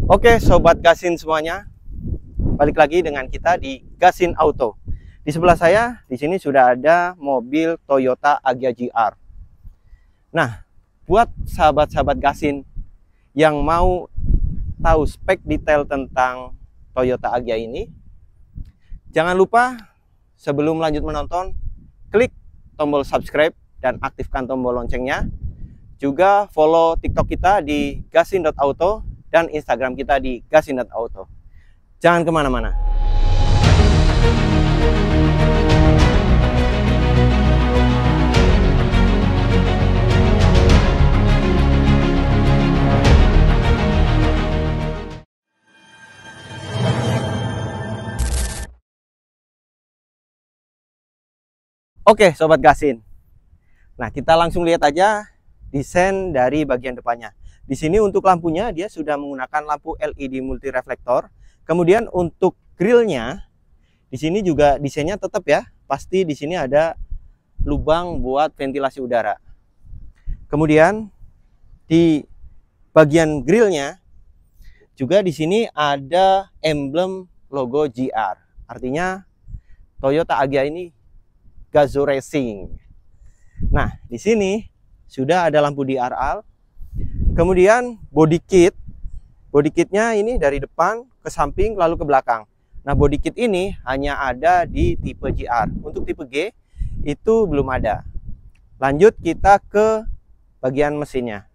Oke, Sobat Gasin semuanya, balik lagi dengan kita di Gasin Auto. Di sebelah saya, di sini sudah ada mobil Toyota Agya GR. Nah, buat sahabat-sahabat Gasin yang mau tahu spek detail tentang Toyota Agya ini, jangan lupa sebelum lanjut menonton, klik tombol subscribe dan aktifkan tombol loncengnya. Juga follow TikTok kita di gasin.auto dan Instagram kita di gasin.auto. Jangan kemana-mana. Oke, Sobat Gasin. Nah, kita langsung lihat aja desain dari bagian depannya. Di sini untuk lampunya dia sudah menggunakan lampu LED multi reflektor. Kemudian untuk grillnya di sini juga desainnya tetap ya, pasti di sini ada lubang buat ventilasi udara. Kemudian di bagian grillnya juga di sini ada emblem logo GR. Artinya Toyota Agya ini Gazoo Racing. Nah, di sini sudah ada lampu DRL. Kemudian body kitnya ini dari depan ke samping lalu ke belakang. Nah, body kit ini hanya ada di tipe GR. Untuk tipe G itu belum ada. Lanjut kita ke bagian mesinnya.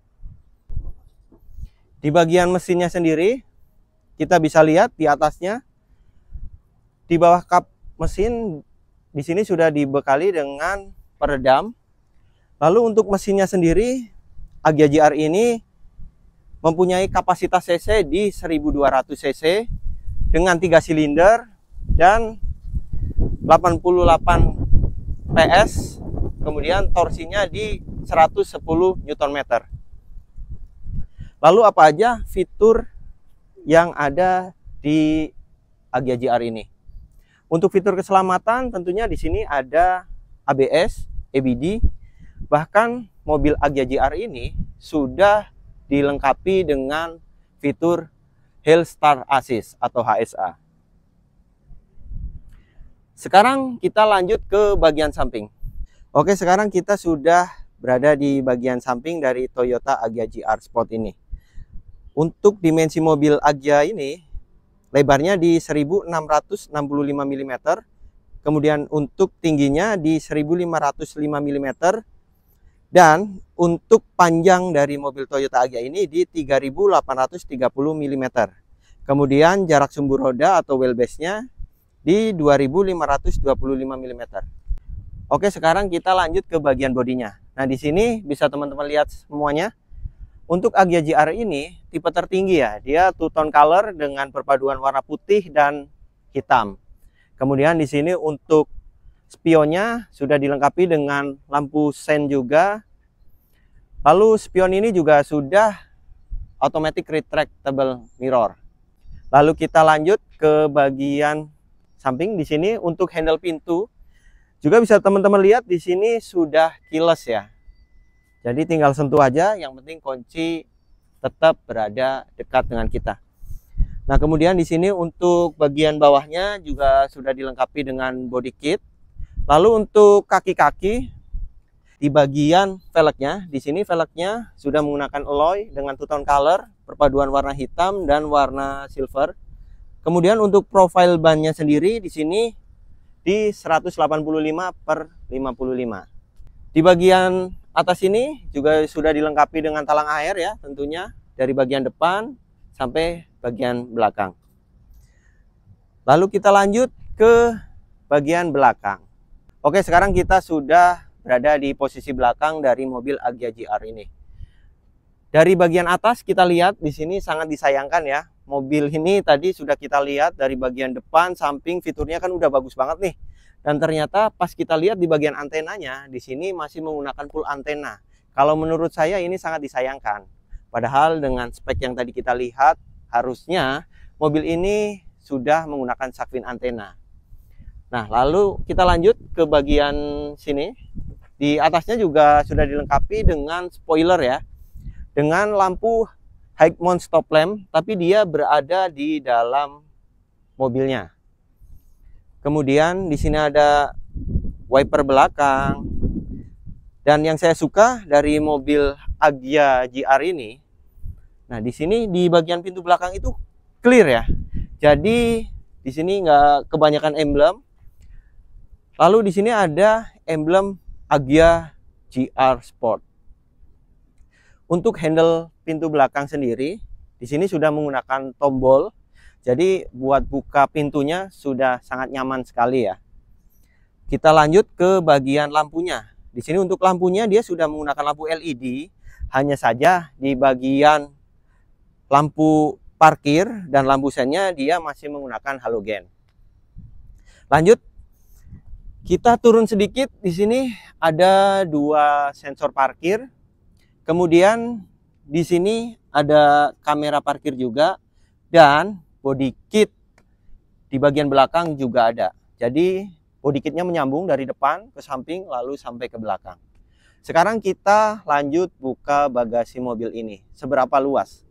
Di bagian mesinnya sendiri kita bisa lihat di atasnya, di bawah kap mesin di sini sudah dibekali dengan peredam. Lalu untuk mesinnya sendiri, Agya GR ini mempunyai kapasitas cc di 1200 cc dengan 3 silinder dan 88 PS, kemudian torsinya di 110 Nm. Lalu apa aja fitur yang ada di Agya GR ini? Untuk fitur keselamatan tentunya di sini ada ABS, EBD, bahkan mobil Agya GR ini sudah dilengkapi dengan fitur Hill Start Assist atau HSA. Sekarang kita lanjut ke bagian samping. Oke, sekarang kita sudah berada di bagian samping dari Toyota Agya GR Sport ini. Untuk dimensi mobil Agya ini, lebarnya di 1665 mm, kemudian untuk tingginya di 1505 mm, dan untuk panjang dari mobil Toyota Agya ini di 3830 mm. Kemudian jarak sumbu roda atau wheelbase-nya di 2525 mm. Oke, sekarang kita lanjut ke bagian bodinya. Nah, di sini bisa teman-teman lihat semuanya. Untuk Agya GR ini tipe tertinggi ya. Dia two-tone color dengan perpaduan warna putih dan hitam. Kemudian di sini untuk spionnya sudah dilengkapi dengan lampu sen juga. Lalu spion ini juga sudah automatic retractable mirror. Lalu kita lanjut ke bagian samping. Di sini untuk handle pintu juga bisa teman-teman lihat di sini sudah keyless ya. Jadi tinggal sentuh aja, yang penting kunci tetap berada dekat dengan kita. Nah, kemudian di sini untuk bagian bawahnya juga sudah dilengkapi dengan body kit. Lalu untuk kaki-kaki di bagian velgnya, di sini velgnya sudah menggunakan alloy dengan two-tone color, perpaduan warna hitam dan warna silver. Kemudian untuk profil bannya sendiri di sini di 185/55. Di bagian atas ini juga sudah dilengkapi dengan talang air ya, tentunya dari bagian depan sampai bagian belakang. Lalu kita lanjut ke bagian belakang. Oke, sekarang kita sudah berada di posisi belakang dari mobil Agya GR ini. Dari bagian atas kita lihat di sini sangat disayangkan ya. Mobil ini tadi sudah kita lihat dari bagian depan, samping, fiturnya kan udah bagus banget nih. Dan ternyata pas kita lihat di bagian antenanya, di sini masih menggunakan full antena. Kalau menurut saya ini sangat disayangkan. Padahal dengan spek yang tadi kita lihat, harusnya mobil ini sudah menggunakan shark fin antena. Nah, lalu kita lanjut ke bagian sini. Di atasnya juga sudah dilengkapi dengan spoiler ya, dengan lampu high mount stop lamp, tapi dia berada di dalam mobilnya. Kemudian di sini ada wiper belakang. Dan yang saya suka dari mobil Agya GR ini, nah di sini di bagian pintu belakang itu clear ya. Jadi di sini nggak kebanyakan emblem. Lalu di sini ada emblem Agya GR Sport. Untuk handle pintu belakang sendiri, di sini sudah menggunakan tombol. Jadi buat buka pintunya sudah sangat nyaman sekali ya. Kita lanjut ke bagian lampunya. Di sini untuk lampunya dia sudah menggunakan lampu LED. Hanya saja di bagian lampu parkir dan lampu sennya dia masih menggunakan halogen. Lanjut, kita turun sedikit. Di sini ada 2 sensor parkir. Kemudian di sini ada kamera parkir juga dan body kit di bagian belakang juga ada. Jadi body kitnya menyambung dari depan ke samping lalu sampai ke belakang. Sekarang kita lanjut buka bagasi mobil ini. Seberapa luas?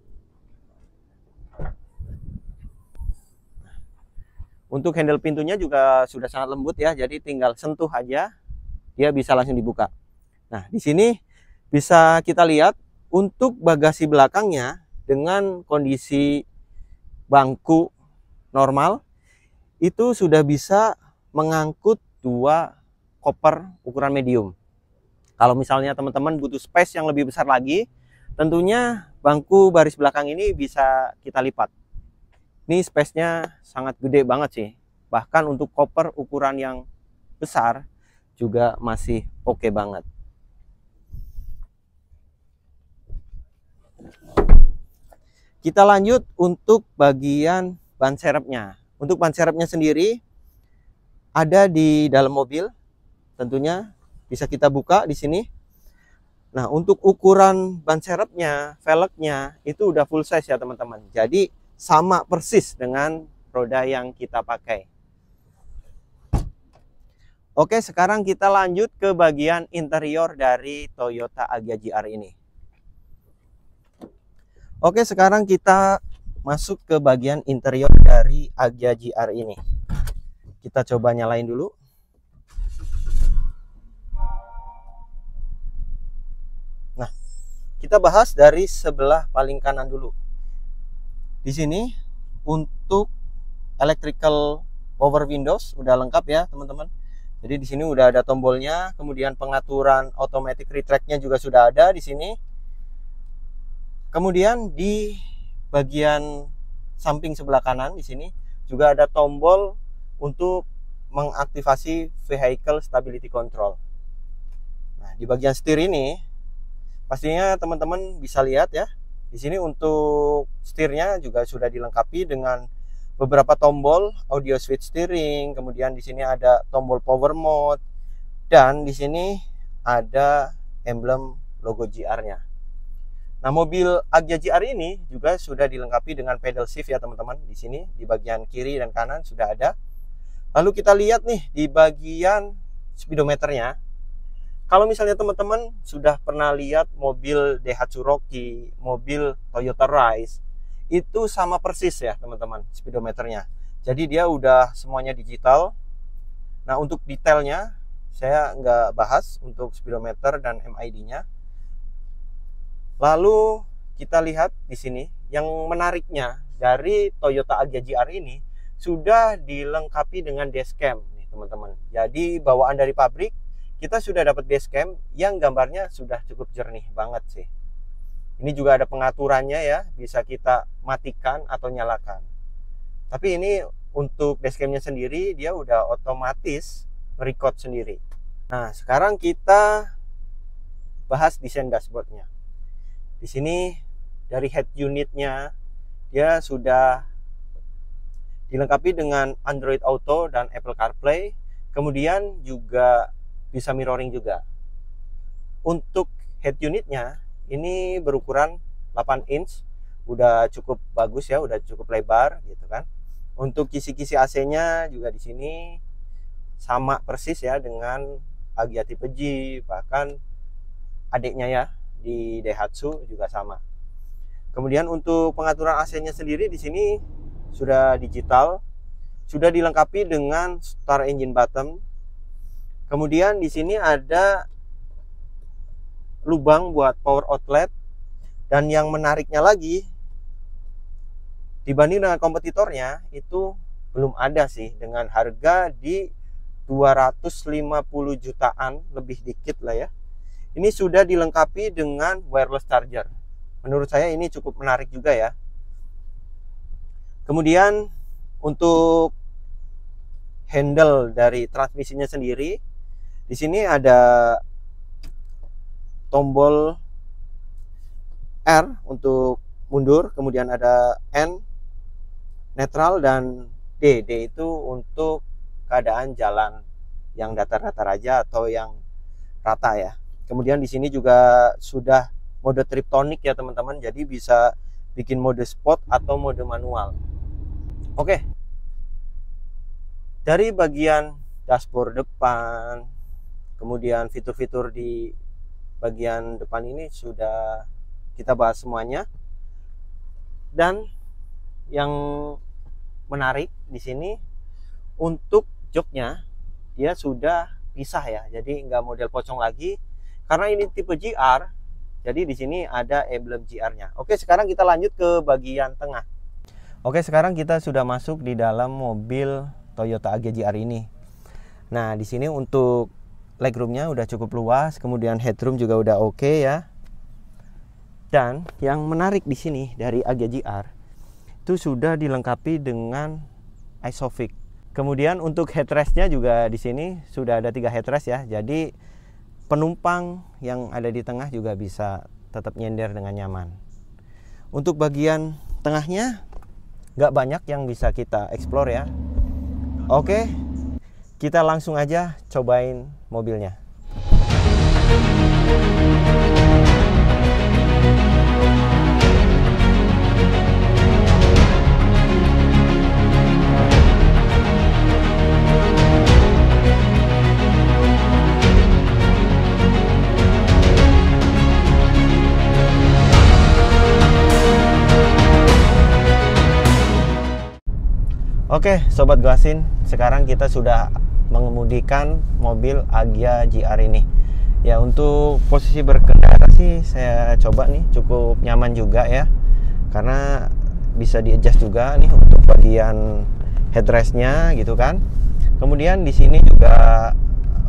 Untuk handle pintunya juga sudah sangat lembut ya, jadi tinggal sentuh aja dia bisa langsung dibuka. Nah, di sini bisa kita lihat untuk bagasi belakangnya dengan kondisi bangku normal itu sudah bisa mengangkut 2 koper ukuran medium. Kalau misalnya teman-teman butuh space yang lebih besar lagi, tentunya bangku baris belakang ini bisa kita lipat. Ini space-nya sangat gede banget sih. Bahkan untuk koper ukuran yang besar juga masih oke banget. Kita lanjut untuk bagian ban serepnya. Untuk ban serepnya sendiri ada di dalam mobil. Tentunya bisa kita buka di sini. Nah, untuk ukuran ban serepnya, velgnya itu udah full size ya teman-teman. Jadi sama persis dengan roda yang kita pakai. Oke, sekarang kita lanjut ke bagian interior dari Toyota Agya GR ini. Oke, sekarang kita masuk ke bagian interior dari Agya GR ini. Kita coba nyalain dulu. Nah, kita bahas dari sebelah paling kanan dulu. Di sini untuk electrical power windows udah lengkap ya, teman-teman. Jadi di sini udah ada tombolnya, kemudian pengaturan automatic retract-nya juga sudah ada di sini. Kemudian di bagian samping sebelah kanan di sini juga ada tombol untuk mengaktifasi vehicle stability control. Nah, di bagian setir ini pastinya teman-teman bisa lihat ya. Di sini untuk setirnya juga sudah dilengkapi dengan beberapa tombol audio switch steering, kemudian di sini ada tombol power mode dan di sini ada emblem logo GR-nya. Nah, mobil Agya GR ini juga sudah dilengkapi dengan pedal shift ya teman-teman. Di sini di bagian kiri dan kanan sudah ada. Lalu kita lihat nih di bagian speedometernya. Kalau misalnya teman-teman sudah pernah lihat mobil Daihatsu Rocky, mobil Toyota Rise, itu sama persis ya teman-teman speedometernya. Jadi dia udah semuanya digital. Nah, untuk detailnya saya nggak bahas untuk speedometer dan MID-nya. Lalu kita lihat di sini yang menariknya dari Toyota Agya GR ini sudah dilengkapi dengan dashcam nih teman-teman. Jadi bawaan dari pabrik kita sudah dapat dashcam yang gambarnya sudah cukup jernih banget sih. Ini juga ada pengaturannya ya, bisa kita matikan atau nyalakan. Tapi ini untuk dashcamnya sendiri dia udah otomatis record sendiri. Nah, sekarang kita bahas desain dashboardnya. Di sini dari head unitnya dia sudah dilengkapi dengan Android Auto dan Apple CarPlay. Kemudian juga bisa mirroring juga. Untuk head unitnya ini berukuran 8 inch, udah cukup bagus ya, udah cukup lebar gitu kan. Untuk kisi-kisi AC-nya juga di sini sama persis ya dengan Agya tipe G, bahkan adiknya ya di Daihatsu juga sama. Kemudian untuk pengaturan AC-nya sendiri di sini sudah digital, sudah dilengkapi dengan start engine button. Kemudian di sini ada lubang buat power outlet, dan yang menariknya lagi dibanding dengan kompetitornya itu belum ada sih, dengan harga di 250 jutaan lebih dikit lah ya. Ini sudah dilengkapi dengan wireless charger. Menurut saya ini cukup menarik juga ya. Kemudian untuk handle dari transmisinya sendiri, di sini ada tombol R untuk mundur, kemudian ada N netral, dan D itu untuk keadaan jalan yang datar-datar aja atau yang rata ya. Kemudian di sini juga sudah mode triptonic ya teman-teman, jadi bisa bikin mode sport atau mode manual. Oke, dari bagian dashboard depan, kemudian fitur-fitur di bagian depan ini sudah kita bahas semuanya. Dan yang menarik di sini untuk joknya, dia sudah pisah ya, jadi nggak model pocong lagi karena ini tipe GR. Jadi di sini ada emblem GR-nya. Oke, sekarang kita lanjut ke bagian tengah. Oke, sekarang kita sudah masuk di dalam mobil Toyota Agya GR ini. Nah, di sini untuk legroomnya udah cukup luas, kemudian headroom juga udah oke ya. Dan yang menarik di sini dari Agya GR itu sudah dilengkapi dengan Isofix. Kemudian untuk headrestnya juga di sini sudah ada 3 headrest ya. Jadi penumpang yang ada di tengah juga bisa tetap nyender dengan nyaman. Untuk bagian tengahnya nggak banyak yang bisa kita explore ya. Oke, kita langsung aja cobain mobilnya. Oke, Sobat Goasin, sekarang kita sudah mengemudikan mobil Agya GR ini. Ya, untuk posisi berkendara sih saya coba nih cukup nyaman juga ya. Karena bisa di-adjust juga nih untuk bagian headrestnya gitu kan. Kemudian di sini juga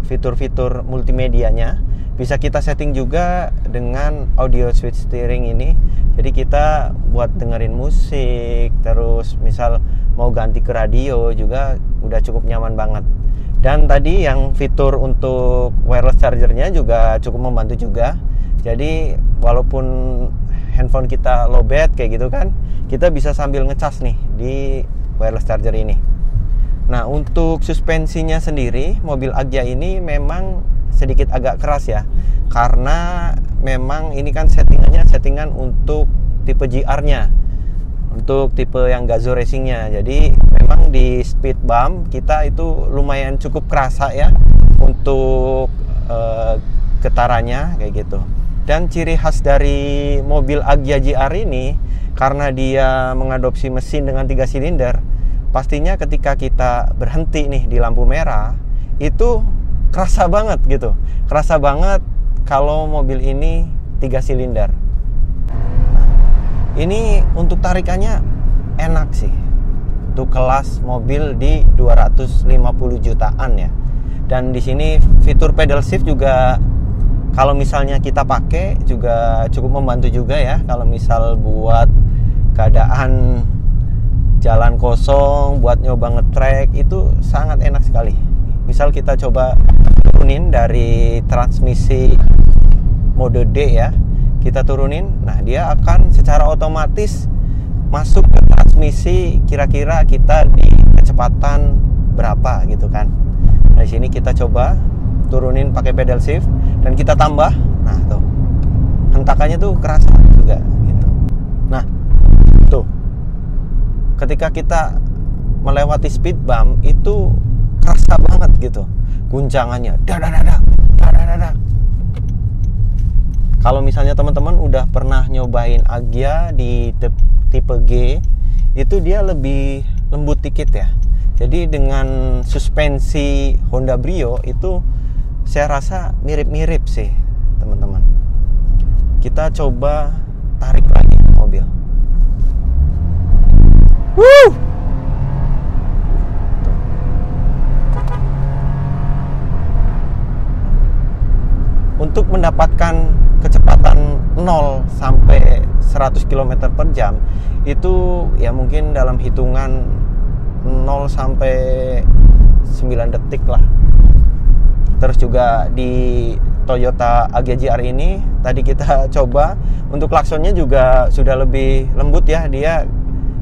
fitur-fitur multimedianya bisa kita setting juga dengan audio switch steering ini. Jadi kita buat dengerin musik, terus misal mau ganti ke radio juga udah cukup nyaman banget. Dan tadi yang fitur untuk wireless chargernya juga cukup membantu juga. Jadi walaupun handphone kita lowbat kayak gitu kan, kita bisa sambil ngecas nih di wireless charger ini. Nah, untuk suspensinya sendiri, mobil Agya ini memang sedikit agak keras ya, karena memang ini kan settingan untuk tipe GR-nya, untuk tipe yang Gazoo Racing-nya. Jadi memang di speed bump kita itu lumayan cukup kerasa ya untuk getarannya kayak gitu. Dan ciri khas dari mobil Agya GR ini, karena dia mengadopsi mesin dengan 3 silinder, pastinya ketika kita berhenti nih di lampu merah itu kerasa banget gitu. Kerasa banget kalau mobil ini 3 silinder. Ini untuk tarikannya enak sih. Untuk kelas mobil di 250 jutaan ya. Dan di sini fitur pedal shift juga kalau misalnya kita pakai juga cukup membantu juga ya. Kalau misal buat keadaan jalan kosong, buat nyoba nge-track itu sangat enak sekali. Misal kita coba turunin dari transmisi mode D ya, kita turunin, nah dia akan secara otomatis masuk ke transmisi kira-kira kita di kecepatan berapa gitu kan. Nah, di sini kita coba turunin pakai pedal shift dan kita tambah, nah tuh hentakannya tuh kerasa juga gitu. Nah tuh ketika kita melewati speed bump itu kerasa banget gitu guncangannya, Kalau misalnya teman-teman udah pernah nyobain Agya di tipe G, itu dia lebih lembut dikit ya. Jadi dengan suspensi Honda Brio itu saya rasa mirip-mirip sih teman-teman. Kita coba tarik lagi mobil. Untuk mendapatkan kecepatan 0 sampai 100 km per jam itu ya mungkin dalam hitungan 0 sampai 9 detik lah. Terus juga di Toyota Agya GR ini tadi kita coba untuk klaksonnya juga sudah lebih lembut ya. Dia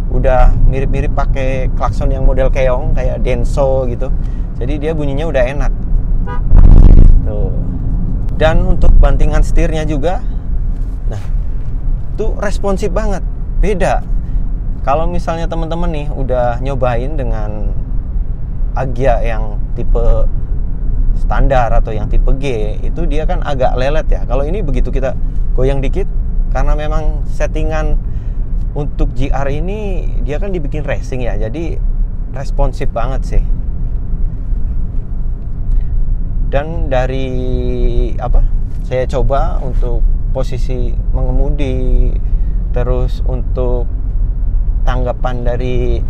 udah mirip-mirip pakai klakson yang model keong kayak Denso gitu. Jadi dia bunyinya udah enak. Tuh. Dan untuk bantingan setirnya juga, nah itu responsif banget, beda. Kalau misalnya teman-teman nih udah nyobain dengan Agya yang tipe standar atau yang tipe G, itu dia kan agak lelet ya. Kalau ini begitu kita goyang dikit, karena memang settingan untuk GR ini dia kan dibikin racing ya, jadi responsif banget sih. Dan dari saya coba untuk posisi mengemudi, terus untuk tanggapan dari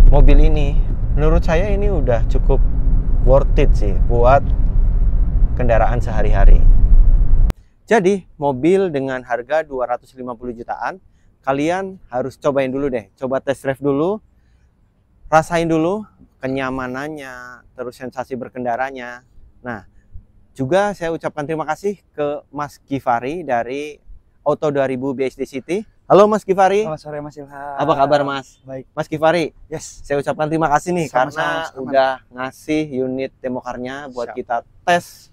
mobil ini, menurut saya ini udah cukup worth it sih buat kendaraan sehari-hari. Jadi mobil dengan harga 250 jutaan, kalian harus cobain dulu deh, coba test drive dulu, rasain dulu kenyamanannya, terus sensasi berkendaranya. Nah, juga saya ucapkan terima kasih ke Mas Givari dari Auto 2000 BSD City. Halo Mas Givari. Selamat sore Mas Ilham. Apa kabar Mas? Baik. Mas Givari, Yes. saya ucapkan terima kasih nih karena udah ngasih unit demokarnya buat kita tes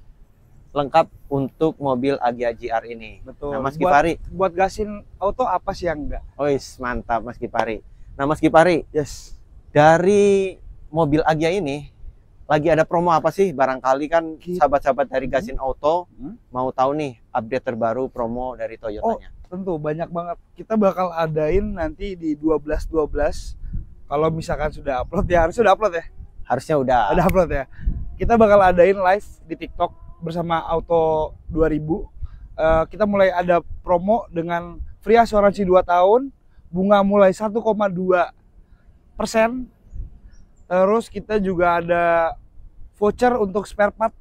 lengkap untuk mobil Agya GR ini. Betul. Nah, Mas Givari, buat gasin auto apa sih yang enggak? Ois, mantap Mas Givari. Nah, Mas Givari, Yes. dari mobil Agya ini lagi ada promo apa sih? Barangkali kan sahabat-sahabat dari Gasin Auto mau tahu nih update terbaru promo dari Toyotanya. Tentu banyak banget. Kita bakal adain nanti di 12/12. Kalau misalkan sudah upload ya, harusnya sudah upload ya. Harusnya udah. Ada upload ya. Kita bakal adain live di TikTok bersama Auto 2000. Kita mulai ada promo dengan free asuransi 2 tahun, bunga mulai 1,2%. Terus kita juga ada voucher untuk spare part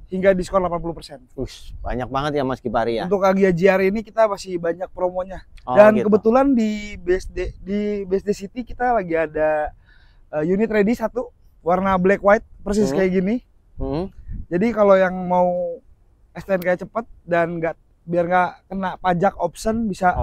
hingga diskon 80%. Banyak banget ya Mas Givari ya. Untuk Agya GR ini kita masih banyak promonya. Oh, dan gitu. Kebetulan di BSD City kita lagi ada unit ready satu warna black white persis kayak gini. Jadi kalau yang mau STNK cepet dan biar nggak kena pajak option bisa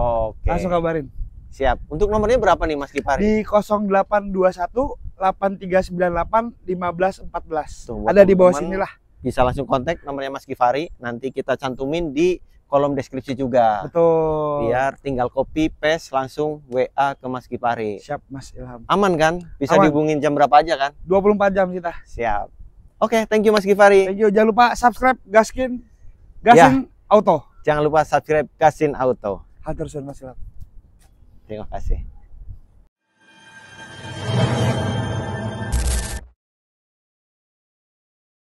langsung kabarin. Siap. Untuk nomornya berapa nih Mas Givari? Di 0821 8398 1514. Tuh, ada di bawah sini lah. Bisa langsung kontak nomornya Mas Givari. Nanti kita cantumin di kolom deskripsi juga. Betul. Biar tinggal copy paste langsung WA ke Mas Givari. Siap Mas Ilham. Aman kan? Bisa dihubungin jam berapa aja kan? 24 jam kita. Siap. Oke, thank you Mas Givari. Thank you. Jangan lupa subscribe Gasin Auto. Jangan lupa subscribe Gasin Auto. Hatur suhun Mas Ilham. Terima kasih.